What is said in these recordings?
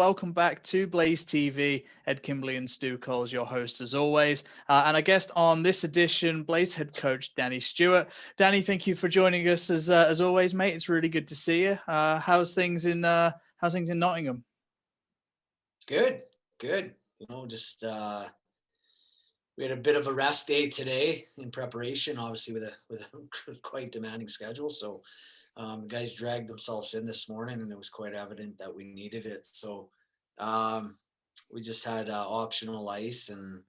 welcome back to Blaze TV. Ed Kimberley and Stu Coles, your hosts as always. And a guest on this edition, Blaze head coach Danny Stewart. Danny, thank you for joining us as always, mate. It's really good to see you. How's things in Nottingham? Good. Just we had a bit of a rest day today in preparation, obviously with a quite demanding schedule. So the guys dragged themselves in this morning, and it was quite evident that we needed it. So we just had optional ice, and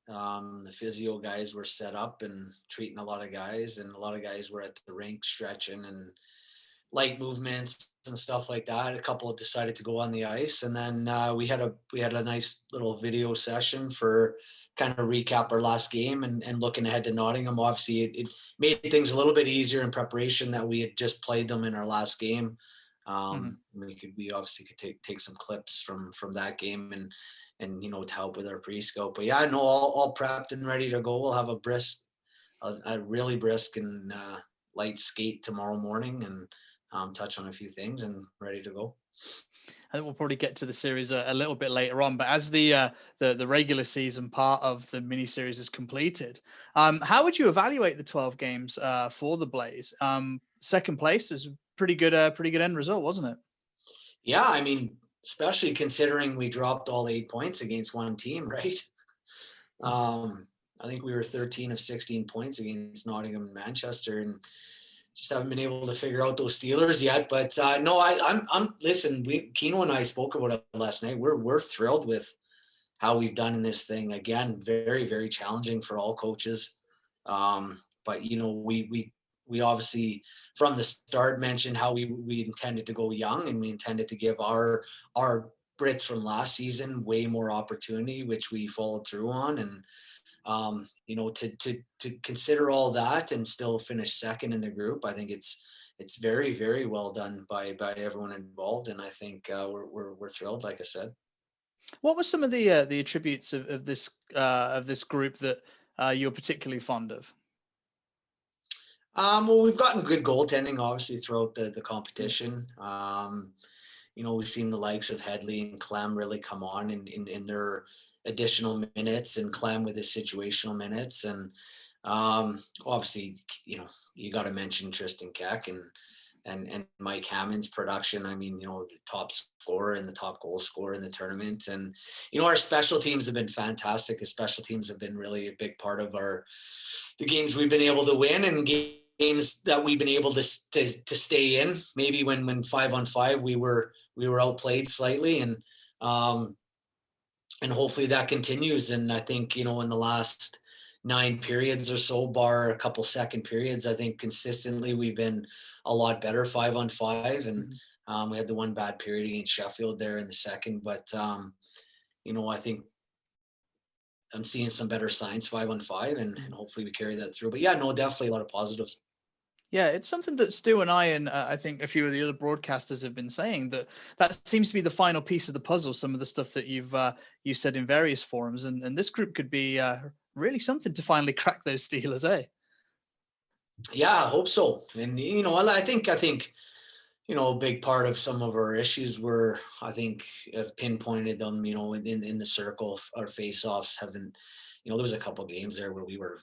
the physio guys were set up and treating a lot of guys, and a lot of guys were at the rink stretching and light movements and stuff like that. A couple decided to go on the ice, and then we had a nice little video session for kind of recap our last game and looking ahead to Nottingham. Obviously, it made things a little bit easier in preparation that we had just played them in our last game. We obviously could take some clips from that game and to help with our pre-scout. But yeah, no, all prepped and ready to go. We'll have a really brisk and light skate tomorrow morning, and touch on a few things and ready to go. I think we'll probably get to the series a little bit later on, but as the regular season part of the mini series is completed, how would you evaluate the 12 games for the Blaze? Second place is pretty good end result, wasn't it? Yeah, I mean, especially considering we dropped all 8 points against one team, right? I think we were 13 of 16 points against Nottingham and Manchester, and just haven't been able to figure out those Steelers yet. But no, I'm listen. Keno and I spoke about it last night. We're thrilled with how we've done in this thing. Again, very, very challenging for all coaches. But we obviously from the start mentioned how we intended to go young, and we intended to give our Brits from last season way more opportunity, which we followed through on. And to consider all that and still finish second in the group, I think it's very, very well done by everyone involved, and I think we're thrilled. Like I said, what were some of the attributes of this group that you're particularly fond of? Well, we've gotten good goaltending, obviously, throughout the competition. We've seen the likes of Headley and Clem really come on in their additional minutes, and Clem with his situational minutes. And obviously, you got to mention Tristan Keck and Mike Hammond's production. I mean, the top scorer and the top goal scorer in the tournament. And, our special teams have been fantastic. The special teams have been really a big part of the games we've been able to win, and games that we've been able to stay in. Maybe when 5-on-5 we were outplayed slightly, and hopefully that continues. And I think, in the last 9 periods or so, bar a couple second periods, I think consistently we've been a lot better 5-on-5. And we had the one bad period against Sheffield there in the second, but I think I'm seeing some better signs 5-on-5, and hopefully we carry that through. But yeah, no, definitely a lot of positives. Yeah, it's something that Stu and I and I think a few of the other broadcasters have been saying, that seems to be the final piece of the puzzle. Some of the stuff that you said in various forums, and this group could be really something to finally crack those Steelers, eh? Yeah, I hope so. And I think a big part of some of our issues were, I think, have pinpointed them. In the circle, our face-offs haven't. There was a couple of games there where we were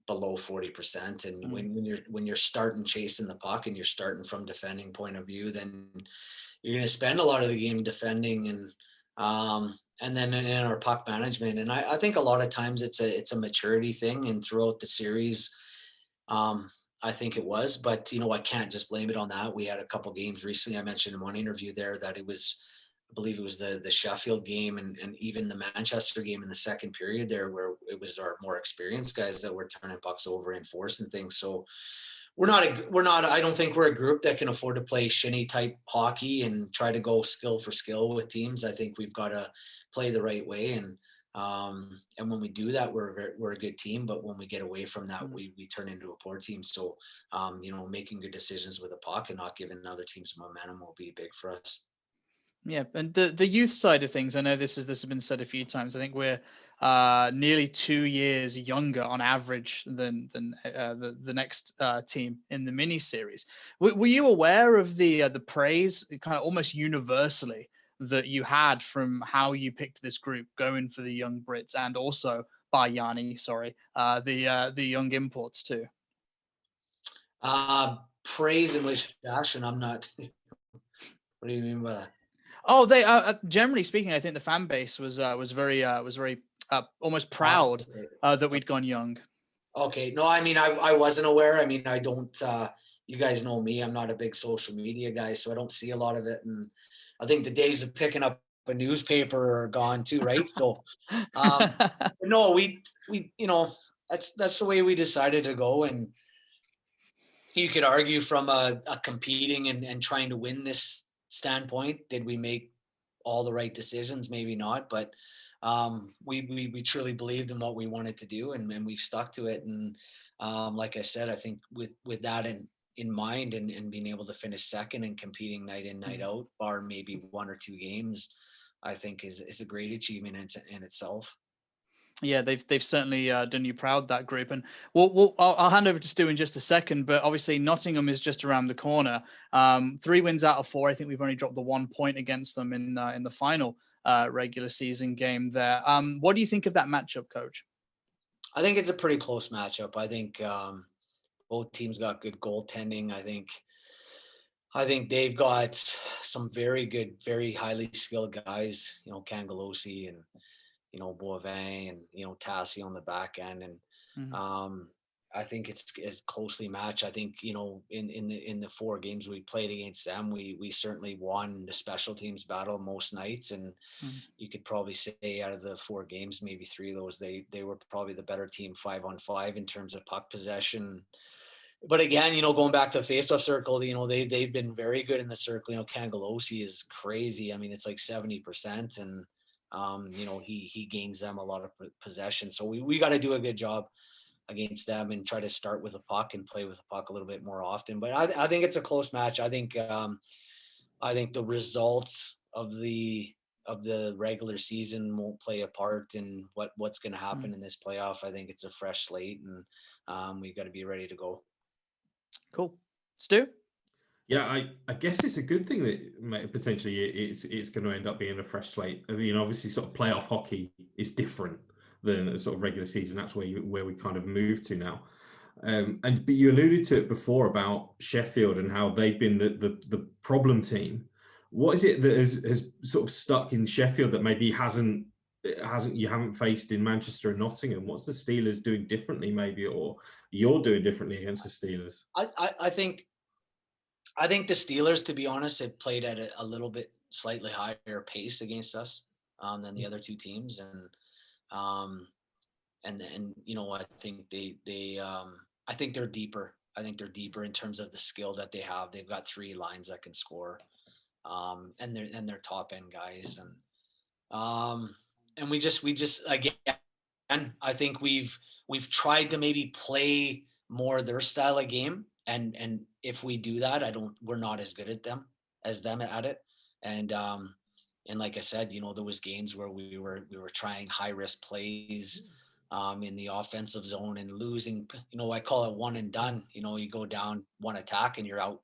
below 40%, and when you're starting chasing the puck and you're starting from defending point of view, then you're going to spend a lot of the game defending, and then in our puck management. And I think a lot of times it's a maturity thing, and throughout the series, I think it was, but I can't just blame it on that. We had a couple games recently. I mentioned in one interview there that I believe it was the Sheffield game and even the Manchester game in the second period there, where it was our more experienced guys that were turning pucks over and forcing things. So we're not, I don't think we're a group that can afford to play shinny type hockey and try to go skill for skill with teams. I think we've got to play the right way. And when we do that, we're a good team, but when we get away from that, we turn into a poor team. So, making good decisions with the puck and not giving other teams momentum will be big for us. Yeah, and the youth side of things, I know this has been said a few times. I think we're nearly 2 years younger on average than the next team in the mini series. Were you aware of the praise, kind of almost universally, that you had from how you picked this group, going for the young Brits and also by Yanni, the young imports too? Praise in which fashion? I'm not. What do you mean by that? Oh, they generally speaking, I think the fan base was very almost proud that we'd gone young. Okay. No, I mean, I wasn't aware. I mean, I don't, you guys know me, I'm not a big social media guy, so I don't see a lot of it. And I think the days of picking up a newspaper are gone too, right? So, no, we, that's the way we decided to go. And you could argue from a competing and trying to win this standpoint, did we make all the right decisions? Maybe not, but we truly believed in what we wanted to do, and we've stuck to it. And like I said, I think with that in mind, and being able to finish second and competing night in, night out, bar maybe 1 or 2 games, I think is a great achievement in itself. Yeah, they've certainly done you proud, that group. And I'll hand over to Stu in just a second. But obviously Nottingham is just around the corner. 3 wins out of 4. I think we've only dropped the 1 point against them in the final regular season game there. What do you think of that matchup, Coach? I think it's a pretty close matchup. I think both teams got good goaltending. I think they've got some very good, very highly skilled guys. Kangalosi and Boivin and Tassi on the back end, and I think it's closely matched. I think in the 4 games we played against them, we certainly won the special teams battle most nights, and you could probably say out of the 4 games, maybe 3 of those they were probably the better team 5-on-5 in terms of puck possession. But again, going back to the faceoff circle, they've been very good in the circle. Kangalosi is crazy. I mean, it's like 70%, and he gains them a lot of possession. So we got to do a good job against them and try to start with a puck and play with the puck a little bit more often. But I think it's a close match. I think the results of the regular season won't play a part in what's going to happen in this playoff. I think it's a fresh slate, and we've got to be ready to go. Cool. Stu? Yeah, I guess it's a good thing that potentially it's going to end up being a fresh slate. I mean, obviously, sort of playoff hockey is different than a sort of regular season. That's where we kind of move to now. But you alluded to it before about Sheffield and how they've been the problem team. What is it that has sort of stuck in Sheffield that maybe you haven't faced in Manchester and Nottingham? What's the Steelers doing differently, maybe, or you're doing differently against the Steelers? I think the Steelers, to be honest, have played at a little bit slightly higher pace against us than the other 2 teams, and I think they're deeper. I think they're deeper in terms of the skill that they have. They've got 3 lines that can score, and they're top end guys, and we just again, I think we've tried to maybe play more their style of game, and if we do that, we're not as good at them at it, and like I said, there was games where we were trying high risk plays in the offensive zone and losing. I call it one and done. You go down one attack and you're out,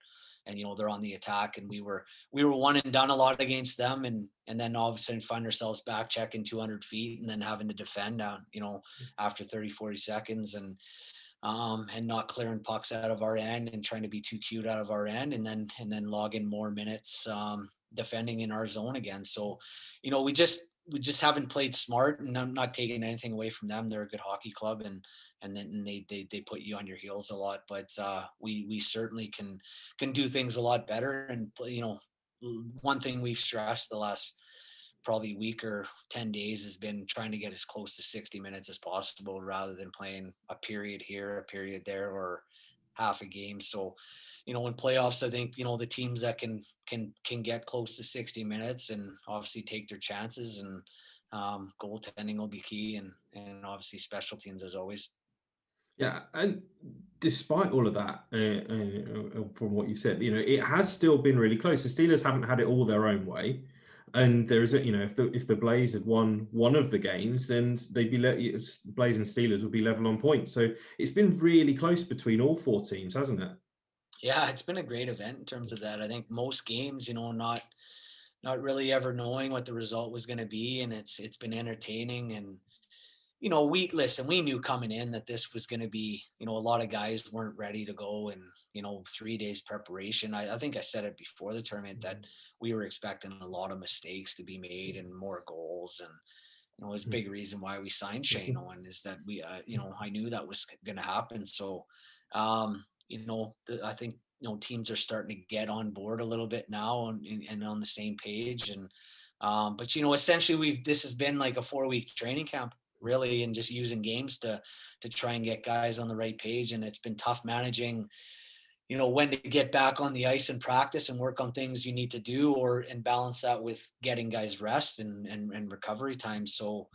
and they're on the attack, and we were one and done a lot against them, and then all of a sudden find ourselves back checking 200 feet and then having to defend down after 30-40 seconds, and not clearing pucks out of our end and trying to be too cute out of our end, and then log in more minutes defending in our zone again. So we just haven't played smart, and I'm not taking anything away from them. They're a good hockey club, and then they put you on your heels a lot, but we certainly can do things a lot better. And one thing we've stressed the last probably week or 10 days has been trying to get as close to 60 minutes as possible, rather than playing a period here, a period there, or half a game. So in playoffs, I think the teams that can get close to 60 minutes and obviously take their chances, and goaltending will be key, and obviously special teams as always. Yeah, and despite all of that, from what you said, it has still been really close. The Steelers haven't had it all their own way, and there's if the Blaze had won one of the games, then they'd be Blaze and Steelers would be level on points. So it's been really close between all 4 teams, hasn't it? Yeah, it's been a great event in terms of that. I think most games, not really ever knowing what the result was going to be. And it's been entertaining. And, you know, we knew coming in that this was going to be, you know, a lot of guys weren't ready to go, and, you know, 3 days preparation. I think I said it before the tournament that we were expecting a lot of mistakes to be made and more goals. And, you know, it was a big reason why we signed Shane Owen, is that we, you know, I knew that was going to happen. So, you know, I think, you know, teams are starting to get on board a little bit now and on the same page. And, but, you know, essentially this has been like a 4-week training camp, really, and just using games to try and get guys on the right page. And it's been tough managing, you know, when to get back on the ice and practice and work on things you need to do, and balance that with getting guys rest and recovery time. So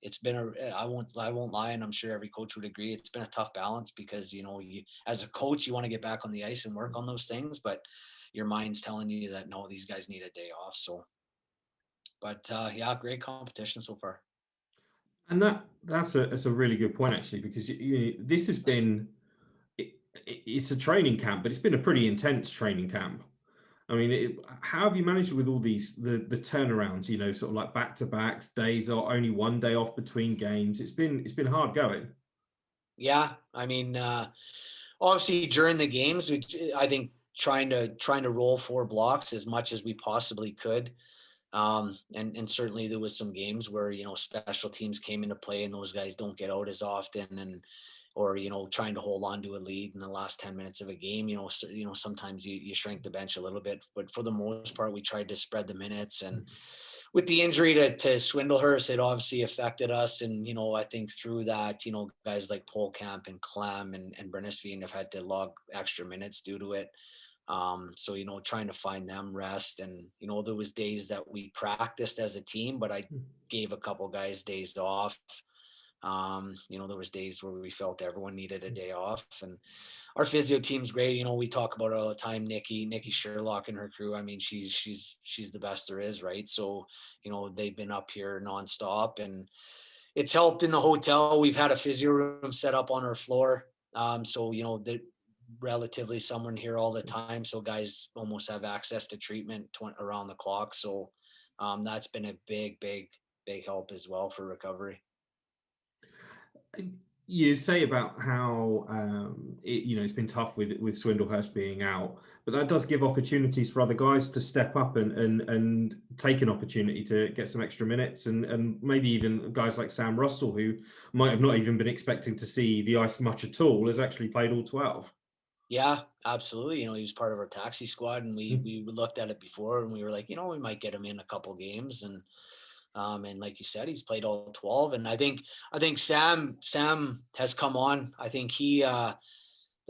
it's been I won't lie, and I'm sure every coach would agree, it's been a tough balance, because, you know, as a coach, you want to get back on the ice and work on those things, but your mind's telling you that, no, these guys need a day off. So, but yeah, great competition so far. And that's a really good point, actually, because this has been, it's a training camp, but it's been a pretty intense training camp. I mean, how have you managed with all these the turnarounds? You know, sort of like back to backs, days, or only one day off between games. It's been hard going. Yeah, I mean, obviously during the games, I think trying to roll 4 blocks as much as we possibly could. And certainly there was some games where, you know, special teams came into play and those guys don't get out as often, or, you know, trying to hold on to a lead in the last 10 minutes of a game, you know, sometimes you shrink the bench a little bit, but for the most part, we tried to spread the minutes. And with the injury to Swindlehurst, it obviously affected us. And, you know, I think through that, you know, guys like Polkamp and Clem and Bernasveen have had to log extra minutes due to it. So, you know, trying to find them rest. And, you know, there was days that we practiced as a team, but I gave a couple guys days off. You know, there was days where we felt everyone needed a day off, and our physio team's great. You know, we talk about it all the time. Nikki Sherlock and her crew. I mean, she's the best there is, right? So, you know, they've been up here nonstop, and it's helped in the hotel. We've had a physio room set up on our floor. So, you know, that relatively someone here all the time. So guys almost have access to treatment around the clock. So that's been a big help as well for recovery. You say about how it's been tough with Swindlehurst being out, but that does give opportunities for other guys to step up and take an opportunity to get some extra minutes, and maybe even guys like Sam Russell, who might have not even been expecting to see the ice much at all, has actually played all 12. Yeah, absolutely. You know, he was part of our taxi squad, and we looked at it before, and we were like, you know, we might get him in a couple games. And like you said, he's played all 12. And I think Sam has come on. I think he, the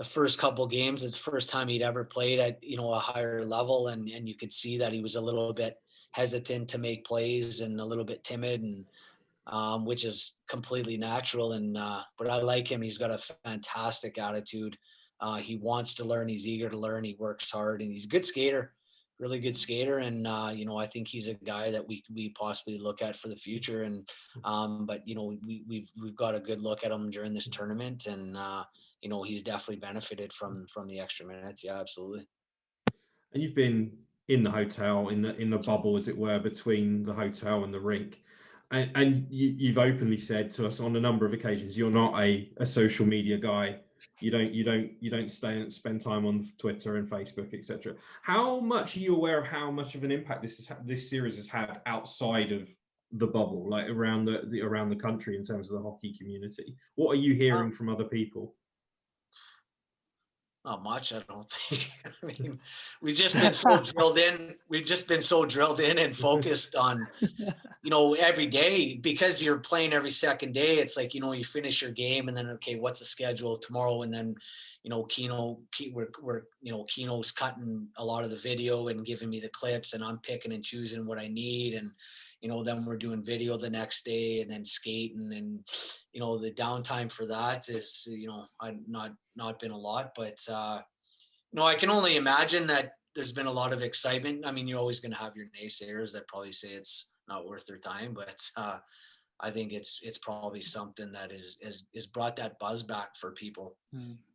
first couple games, it's the first time he'd ever played at, you know, a higher level. And you could see that he was a little bit hesitant to make plays and a little bit timid, and which is completely natural. And, but I like him. He's got a fantastic attitude. He wants to learn. He's eager to learn. He works hard, and he's a good skater. Really good skater. And, you know, I think he's a guy that we possibly look at for the future. And, but, you know, we've got a good look at him during this tournament, and, you know, he's definitely benefited from the extra minutes. Yeah, absolutely. And you've been in the hotel, in the bubble, as it were, between the hotel and the rink. And you've openly said to us on a number of occasions, you're not a social media guy. You don't spend time on Twitter and Facebook, etc. How much are you aware of how much of an impact this series has had outside of the bubble, like around the country in terms of the hockey community? What are you hearing from other people? Not much, I don't think. I mean, we've just been so drilled in. We've just been so drilled in and focused on, you know, every day, because you're playing every second day. It's like, you know, you finish your game, and then, okay, what's the schedule tomorrow? And then, you know, Kino's cutting a lot of the video and giving me the clips, and I'm picking and choosing what I need. And, you know, then we're doing video the next day, and then skating. And, you know, the downtime for that is, you know, not been a lot, but, you know, I can only imagine that there's been a lot of excitement. I mean, you're always going to have your naysayers that probably say it's not worth their time, but I think it's probably something that is brought that buzz back for people.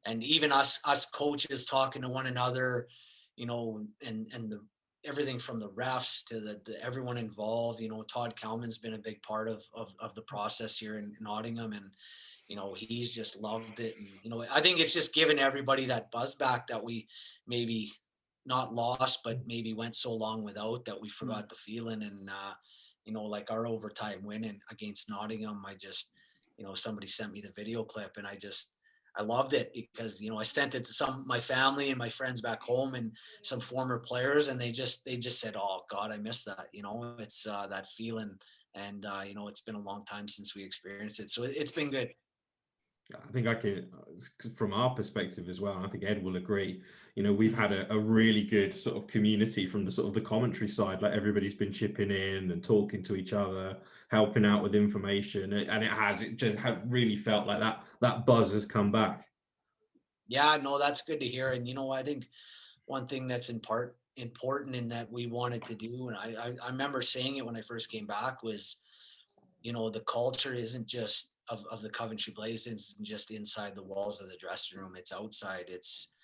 And even us coaches talking to one another, you know, and everything from the refs to the everyone involved. Todd Kalman's been a big part of the process here in Nottingham, and he's just loved it. And I think it's just given everybody that buzz back that we maybe not lost, but maybe went so long without that we forgot the feeling. And like our overtime win against Nottingham, I just somebody sent me the video clip, and I loved it because I sent it to some of my family and my friends back home and some former players, and they just said, "Oh God, I miss that." It's that feeling, and it's been a long time since we experienced it, so it's been good. I think I can, from our perspective as well, and I think Ed will agree, we've had a really good sort of community from the sort of the commentary side. Like everybody's been chipping in and talking to each other, helping out with information. And it just has really felt like that buzz has come back. Yeah, no, that's good to hear. And, I think one thing that's important in that we wanted to do, and I remember saying it when I first came back, was, the culture isn't just of the Coventry Blaze, isn't just inside the walls of the dressing room. It's outside. It's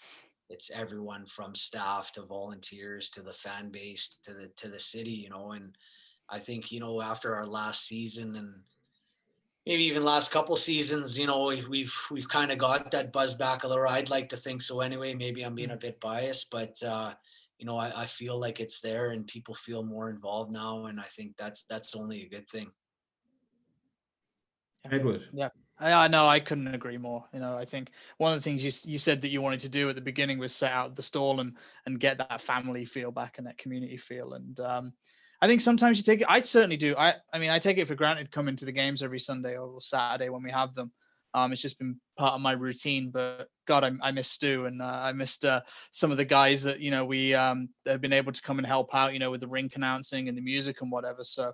everyone from staff to volunteers to the fan base to the city, and I think, after our last season and maybe even last couple seasons, we've kind of got that buzz back a little. I'd like to think so anyway. Maybe I'm being a bit biased, but I feel like it's there and people feel more involved now, and I think that's only a good thing. Edward. Yeah. I know, I couldn't agree more. I think one of the things you said that you wanted to do at the beginning was set out the stall and get that family feel back and that community feel. And I think sometimes you take it. I certainly do. I mean, I take it for granted coming to the games every Sunday or Saturday when we have them. It's just been part of my routine. But God, I miss Stu, and I missed some of the guys that we have been able to come and help out. With the rink announcing and the music and whatever. So.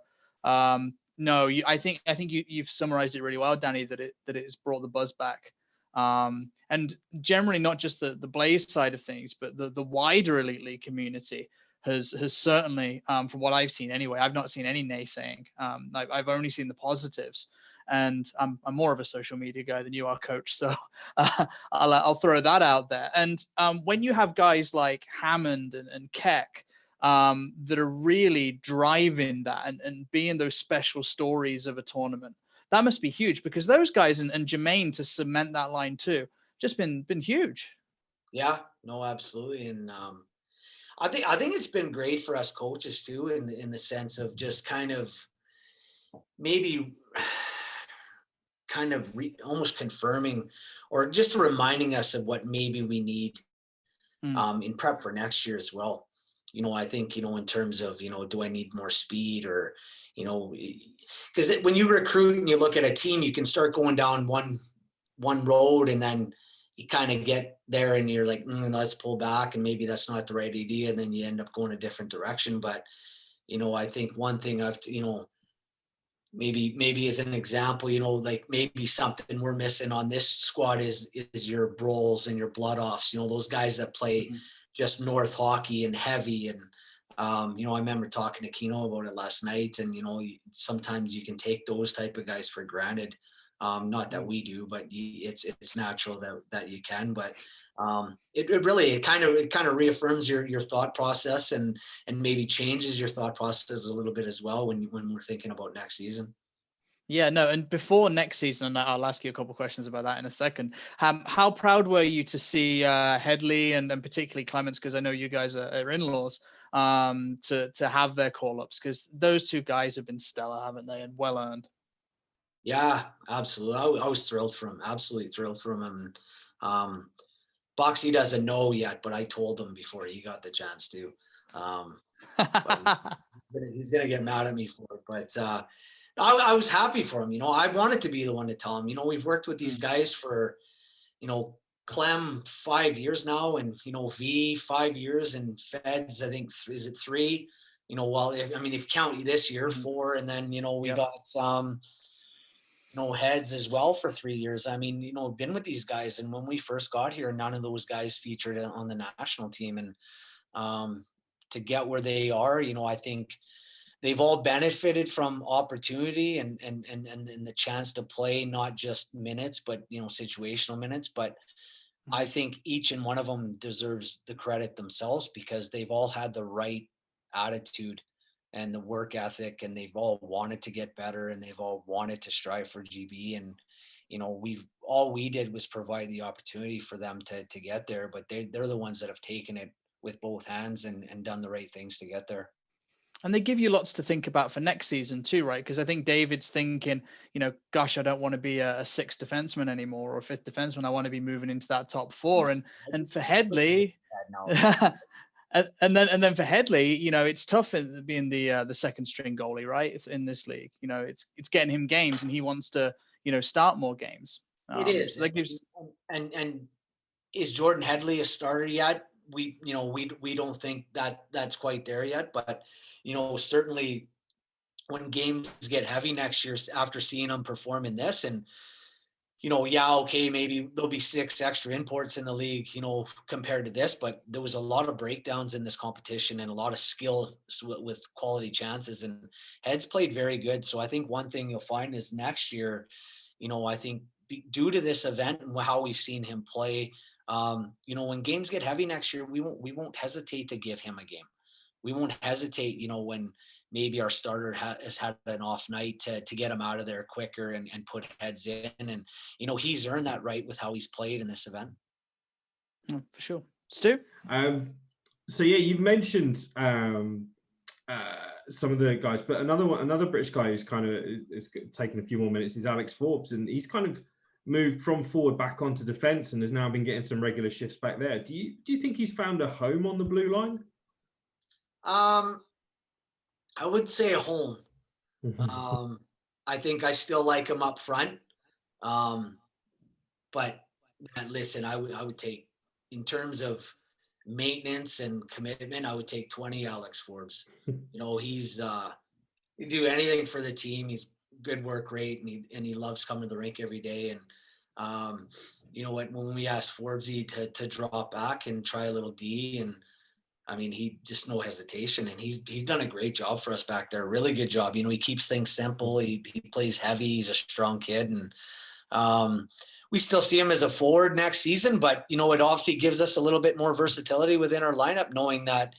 No, I think you've summarized it really well, Danny. That it has brought the buzz back, and generally not just the Blaze side of things, but the wider Elite League community has certainly, from what I've seen anyway, I've not seen any naysaying. I've only seen the positives, and I'm more of a social media guy than you are, Coach. So I'll throw that out there. And when you have guys like Hammond and Keck, that are really driving that and being those special stories of a tournament, that must be huge, because those guys and Jermaine to cement that line too, just been huge. Yeah, no, absolutely. And I think it's been great for us coaches too, in the sense of just kind of maybe kind of almost confirming or just reminding us of what maybe we need in prep for next year as well. I think, in terms of, do I need more speed or, because when you recruit and you look at a team, you can start going down one road and then you kind of get there and you're like, let's pull back, and maybe that's not the right idea. And then you end up going a different direction. But, I think one thing maybe as an example, like maybe something we're missing on this squad is your Broles and your Blood Offs, those guys that play just North hockey and heavy. And, I remember talking to Keno about it last night, and, sometimes you can take those type of guys for granted. Not that we do, but it's natural that you can, but it really kind of reaffirms your thought process and maybe changes your thought process a little bit as well when we're thinking about next season. Yeah, no, and before next season, and I'll ask you a couple of questions about that in a second. How proud were you to see Headley and particularly Clements, because I know you guys are in-laws, to have their call-ups, because those two guys have been stellar, haven't they, and well earned. Yeah, absolutely. I was thrilled for him. Absolutely thrilled for him. And Boxy doesn't know yet, but I told him before he got the chance to. But he's gonna get mad at me for it. But I was happy for him. I wanted to be the one to tell him. We've worked with these guys for, Clem 5 years now, and V 5 years, and Feds, I think, is it 3? If you count this year, 4, and then we got Heads as well for 3 years. I mean, been with these guys, and when we first got here, none of those guys featured on the national team, and to get where they are, I think they've all benefited from opportunity and the chance to play not just minutes, but situational minutes. But I think each and one of them deserves the credit themselves, because they've all had the right attitude and the work ethic, and they've all wanted to get better, and they've all wanted to strive for GB. And all we did was provide the opportunity for them to get there, but they're the ones that have taken it with both hands and done the right things to get there. And they give you lots to think about for next season too, right? Because I think David's thinking, gosh, I don't want to be a sixth defenseman anymore or a fifth defenseman. I want to be moving into that top four. And for Headley, and then for Headley, it's tough being the second string goalie, right? In this league, it's getting him games, and he wants to, start more games. It is. So that gives. And is Jordan Headley a starter yet? We don't think that's quite there yet, but certainly when games get heavy next year after seeing him perform in this, and okay, maybe there'll be 6 extra imports in the league, compared to this, but there was a lot of breakdowns in this competition and a lot of skill with quality chances, and Head's played very good. So I think one thing you'll find is next year, I think due to this event and how we've seen him play, when games get heavy next year, we won't hesitate to give him a game. We won't hesitate, when maybe our starter has had an off night to get him out of there quicker and put Heads in. And, he's earned that right with how he's played in this event. For sure. Stu? So yeah, you've mentioned some of the guys, but another British guy who's kind of is taking a few more minutes is Alex Forbes, and he's kind of moved from forward back onto defense and has now been getting some regular shifts back there. Do you think he's found a home on the blue line? I would say a home. I think I still like him up front. But listen, I would take, in terms of maintenance and commitment, I would take 20 Alex Forbes. He's he'd do anything for the team. He's good work rate, and he loves coming to the rink every day. And when we asked Forbesy to drop back and try a little D, and he just no hesitation, and he's done a great job for us back there. Really good job. He keeps things simple. He plays heavy. He's a strong kid, and we still see him as a forward next season. But it obviously gives us a little bit more versatility within our lineup, knowing that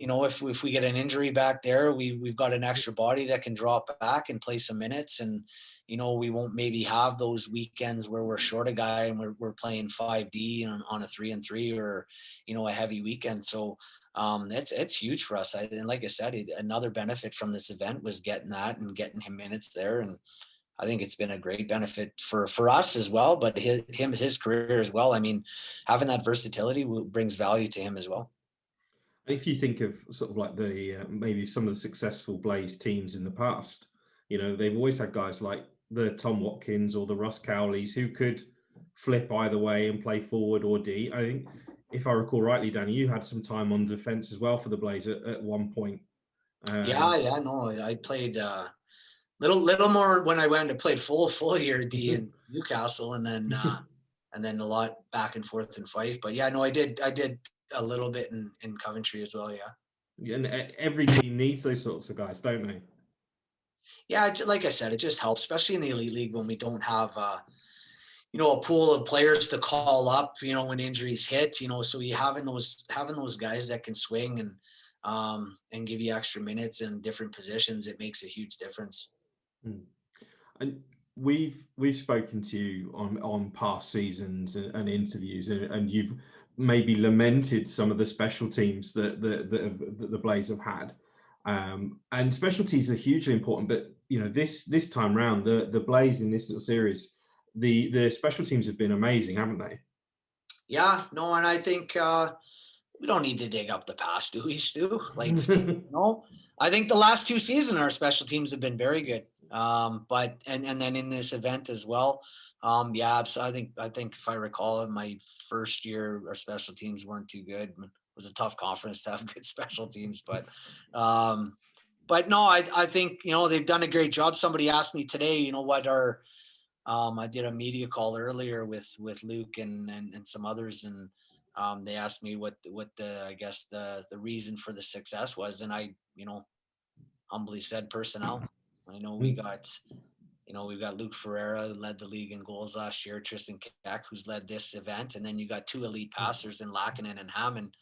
if we get an injury back there, we've got an extra body that can drop back and play some minutes, and we won't maybe have those weekends where we're short a guy and we're playing 5D on a 3-and-3 or a heavy weekend. So it's huge for us. And like I said, another benefit from this event was getting that and getting him minutes there. And I think it's been a great benefit for us as well, but his career as well. Having that versatility brings value to him as well. If you think of sort of like the maybe some of the successful Blaze teams in the past, they've always had guys like the Tom Watkins or the Russ Cowleys who could flip either way and play forward or D. I think, if I recall rightly, Danny, you had some time on defense as well for the Blaze at one point. I played little more when I went to play full year D in Newcastle, and then a lot back and forth in Fife. But I did a little bit in Coventry as well. Yeah, and every team needs those sorts of guys, don't they? Yeah, like I said, it just helps, especially in the Elite League when we don't have a pool of players to call up, when injuries hit, so you having those guys that can swing and give you extra minutes in different positions, it makes a huge difference. And we've spoken to you on past seasons and interviews, and you've maybe lamented some of the special teams that the Blaze have had. And specialties are hugely important, but this time round, the Blaze in this little series, the special teams have been amazing, haven't they? Yeah, no, and I think we don't need to dig up the past, do we, Stu? No, I think the last 2 seasons our special teams have been very good. But then in this event as well, so I think if I recall, in my first year, our special teams weren't too good. It was a tough conference to have good special teams, but no, I think they've done a great job. Somebody asked me today, what our I did a media call earlier with Luke and some others, and they asked me what the reason for the success was, and I humbly said personnel. We've got Luke Ferreira, who led the league in goals last year, Tristan Keck, who's led this event, and then you got 2 elite passers in Lackinen and Hammond.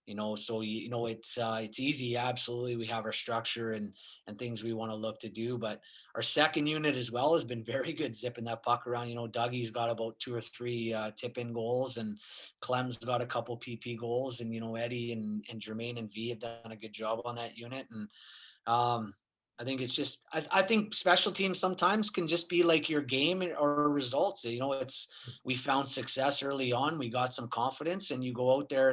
So it's easy. Absolutely, we have our structure and things we want to look to do, but our second unit as well has been very good zipping that puck around. Dougie's got about 2 or 3 tip-in goals, and Clem's got a couple PP goals, and Eddie and Jermaine and V have done a good job on that unit. And I think it's just, I think special teams sometimes can just be like your game or results. We found success early on. We got some confidence, and you go out there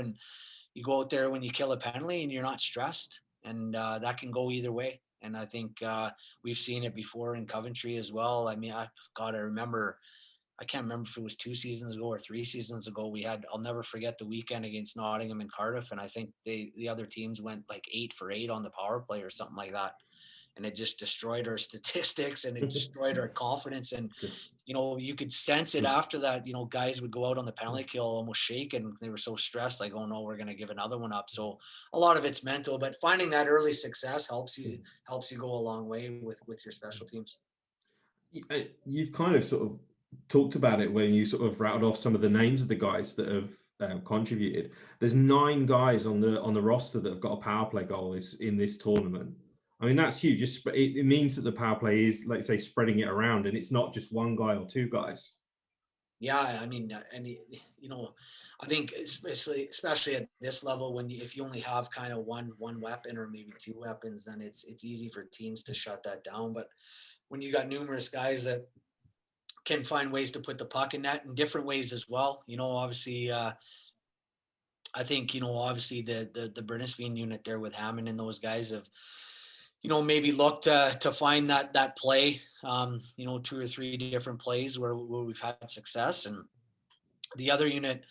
when you kill a penalty and you're not stressed, and that can go either way. And I think we've seen it before in Coventry as well. I mean, I can't remember if it was 2 seasons ago or 3 seasons ago. I'll never forget the weekend against Nottingham and Cardiff. And I think the other teams went like 8 for 8 on the power play or something like that. And it just destroyed our statistics, and it destroyed our confidence. And, you could sense it after that. Guys would go out on the penalty kill almost shaking. They were so stressed, like, oh no, we're going to give another one up. So a lot of it's mental, but finding that early success helps you go a long way with your special teams. You've kind of sort of talked about it when you sort of rattled off some of the names of the guys that have contributed. There's 9 guys on the roster that have got a power play goal in this tournament. I mean, that's huge. It means that the power play is, like say, spreading it around, and it's not just 1 guy or 2 guys. Yeah, I mean, and I think especially at this level, if you only have kind of one weapon or maybe 2 weapons, then it's easy for teams to shut that down. But when you got numerous guys that can find ways to put the puck in net in different ways as well, obviously, I think obviously the Bernstein unit there with Hammond and those guys have maybe look to find that play, 2 or 3 different plays where we've had success. And the other unit,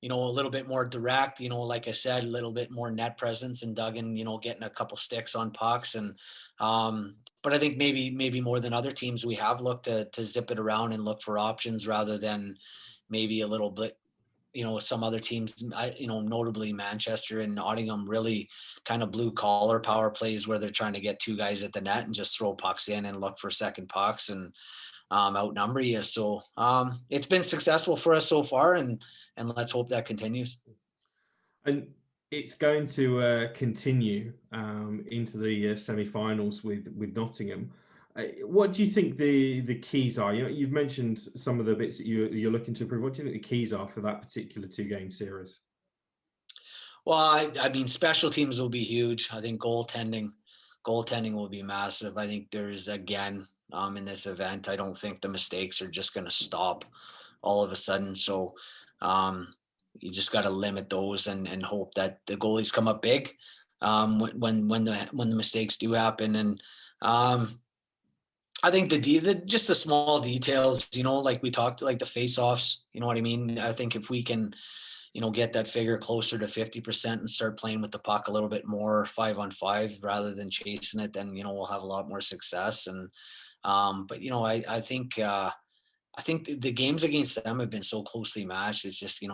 a little bit more direct, like I said, a little bit more net presence, and Duggan, getting a couple sticks on pucks. And, but I think maybe more than other teams, we have looked to zip it around and look for options rather than maybe a little bit, some other teams, notably Manchester and Nottingham, really kind of blue collar power plays where they're trying to get 2 guys at the net and just throw pucks in and look for second pucks and outnumber you. So it's been successful for us so far, and let's hope that continues. And it's going to continue into the semi-finals with Nottingham. What do you think the keys are? You've mentioned some of the bits that you're looking to improve. What do you think the keys are for that particular 2-game series? Well, I mean, special teams will be huge. I think goaltending will be massive. I think there's, again, in this event, I don't think the mistakes are just going to stop all of a sudden. So you just got to limit those and hope that the goalies come up big when the mistakes do happen. And I think just the small details, like we talked, like the face-offs, you know what I mean? I think if we can, get that figure closer to 50% and start playing with the puck a little bit more 5-on-5 rather than chasing it, then, we'll have a lot more success. And, but, I think the games against them have been so closely matched. It's just,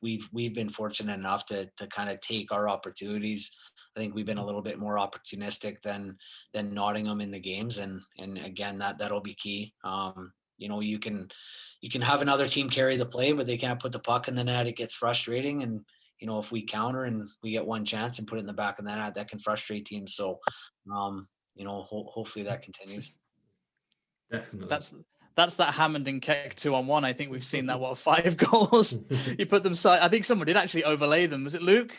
we've been fortunate enough to kind of take our opportunities. I think we've been a little bit more opportunistic than Nottingham in the games. And again, that'll be key. You can have another team carry the play, but they can't put the puck in the net. It gets frustrating. And, if we counter and we get one chance and put it in the back of the net, that can frustrate teams. So, hopefully that continues. Definitely. That's that Hammond and Keck 2-on-1. I think we've seen that 5 goals. You put them side. I think someone did actually overlay them. Was it Luke?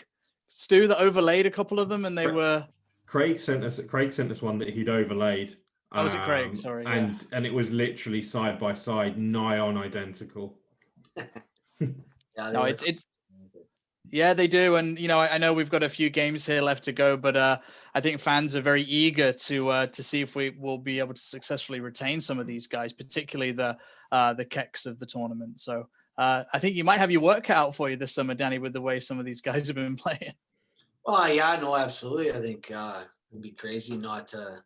Stu that overlaid a couple of them, and they were. Craig sent us one that he'd overlaid. Oh, was it Craig? Sorry. And it was literally side by side, nigh on identical. No, it's. Yeah, they do, and I know we've got a few games here left to go, but I think fans are very eager to see if we will be able to successfully retain some of these guys, particularly the Kecks of the tournament. So I think you might have your work cut out for you this summer, Danny, with the way some of these guys have been playing. Well, yeah, no, absolutely. I think it'd be crazy not to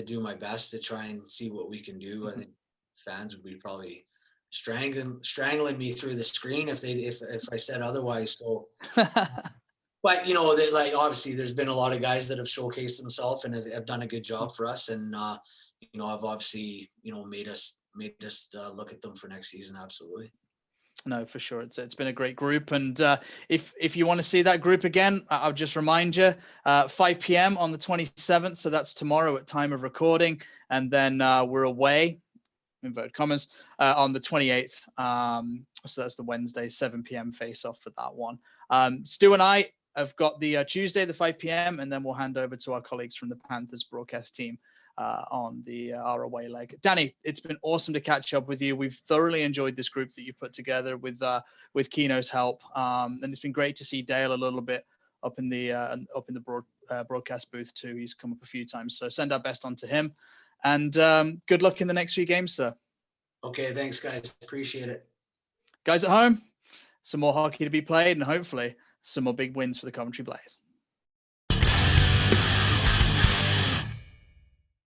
do my best to try and see what we can do. I think fans would be probably strangling me through the screen if I said otherwise. So, but obviously there's been a lot of guys that have showcased themselves and have done a good job for us, and have obviously made us look at them for next season. Absolutely. No, for sure. It's been a great group. And if you want to see that group again, I'll just remind you, 5 p.m. on the 27th. So that's tomorrow at time of recording. And then we're away, inverted commas, on the 28th. So that's the Wednesday, 7 p.m. face off for that one. Stu and I have got the Tuesday, the 5 p.m. And then we'll hand over to our colleagues from the Panthers broadcast team on our away leg. Danny, it's been awesome to catch up with you. We've thoroughly enjoyed this group that you put together with Kino's help, and it's been great to see Dale a little bit up in the broadcast booth too. He's come up a few times, so send our best on to him, and good luck in the next few games, sir. Okay, thanks, guys. Appreciate it. Guys at home, some more hockey to be played, and hopefully some more big wins for the Coventry Blaze.